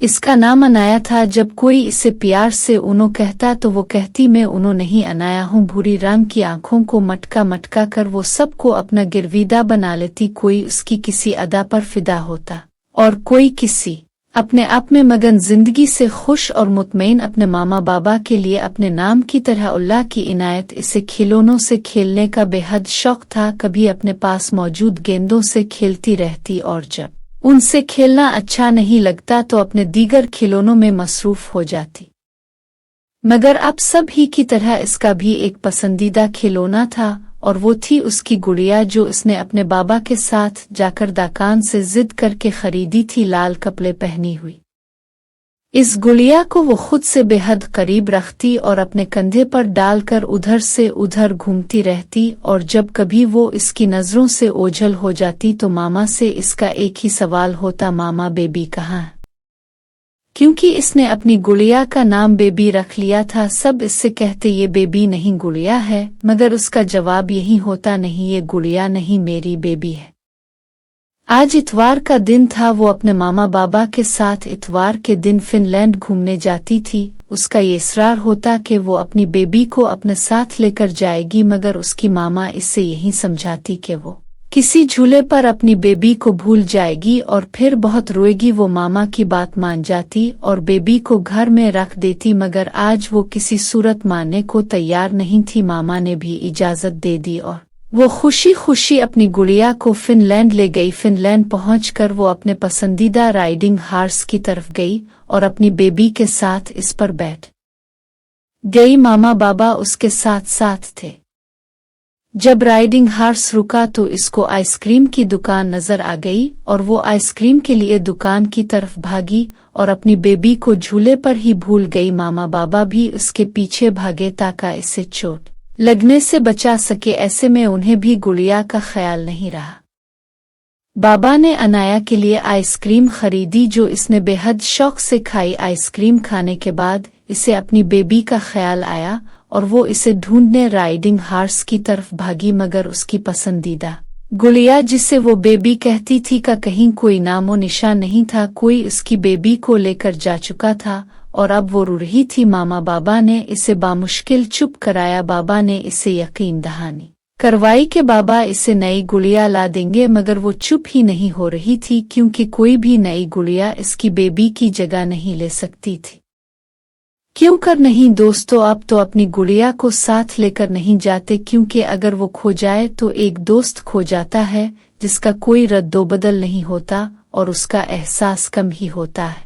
इसका नाम अनाया था। जब कोई इसे प्यार से उनो कहता तो वो कहती मैं उनो नहीं अनाया हूँ। भूरी रंग की आंखों को मटका मटका कर वो सबको अपना गिरविदा बना लेती। कोई उसकी किसी अदा पर फिदा होता और कोई किसी अपने आप में मगन जिंदगी से खुश और मुतमईन। अपने मामा बाबा के लिए अपने नाम की तरह अल्लाह की इनायत। इसे खिलौनों से खेलने का बेहद शौक था। कभी अपने पास मौजूद गेंदों से खेलती रहती और जब उनसे खेलना अच्छा नहीं लगता तो अपने दीगर खिलौनों में मसरूफ हो जाती। मगर अब सब ही की तरह इसका भी एक पसंदीदा खिलौना था और वो थी उसकी गुड़िया जो इसने अपने बाबा के साथ जाकर दुकान से जिद करके खरीदी थी, लाल कपड़े पहनी हुई। इस गुड़िया को वो खुद से बेहद करीब रखती और अपने कंधे पर डालकर उधर से उधर घूमती रहती। और जब कभी वो इसकी नज़रों से ओझल हो जाती तो मामा से इसका एक ही सवाल होता, मामा बेबी कहाँ है? क्योंकि इसने अपनी गुड़िया का नाम बेबी रख लिया था। सब इससे कहते ये बेबी नहीं गुड़िया है, मगर उसका जवाब यही होता, नहीं ये गुड़िया नहीं मेरी बेबी है। आज इतवार का दिन था। वो अपने मामा बाबा के साथ इतवार के दिन फिनलैंड घूमने जाती थी। उसका ये इसरार होता कि वो अपनी बेबी को अपने साथ लेकर जाएगी, मगर उसकी मामा इससे यही समझाती कि वो किसी झूले पर अपनी बेबी को भूल जाएगी और फिर बहुत रोएगी। वो मामा की बात मान जाती और बेबी को घर में रख देती, मगर आज वो किसी सूरत मानने को तैयार नहीं थी। मामा ने भी इजाज़त दे दी और वो खुशी खुशी अपनी गुड़िया को फिनलैंड ले गई। फिनलैंड पहुंचकर वो अपने पसंदीदा राइडिंग हार्स की तरफ गई और अपनी बेबी के साथ इस पर बैठ गई। मामा बाबा उसके साथ साथ थे। जब राइडिंग हार्स रुका तो इसको आइसक्रीम की दुकान नजर आ गई और वो आइसक्रीम के लिए दुकान की तरफ भागी और अपनी बेबी को झूले पर ही भूल गई। मामा बाबा भी उसके पीछे भागे ताकि इसे चोट लगने से बचा सके। ऐसे में उन्हें भी गुड़िया का ख्याल नहीं रहा। बाबा ने अनाया के लिए आइसक्रीम खरीदी जो इसने बेहद शौक से खाई। आइसक्रीम खाने के बाद इसे अपनी बेबी का ख्याल आया और वो इसे ढूंढने राइडिंग हार्स की तरफ भागी, मगर उसकी पसंदीदा गुड़िया जिसे वो बेबी कहती थी का कहीं कोई नामो निशान नहीं था। कोई उसकी बेबी को लेकर जा चुका था और अब वो रो रही थी। मामा बाबा ने इसे बामुश्किल चुप कराया। बाबा ने इसे यकीन दहानी करवाई कि बाबा इसे नई गुड़िया ला देंगे, मगर वो चुप ही नहीं हो रही थी क्योंकि कोई भी नई गुड़िया इसकी बेबी की जगह नहीं ले सकती थी। क्यों कर नहीं दोस्तों, अब तो अपनी गुड़िया को साथ लेकर नहीं जाते, क्योंकि अगर वो खो जाए तो एक दोस्त खो जाता है जिसका कोई रद्दोबदल नहीं होता और उसका एहसास कम ही होता है।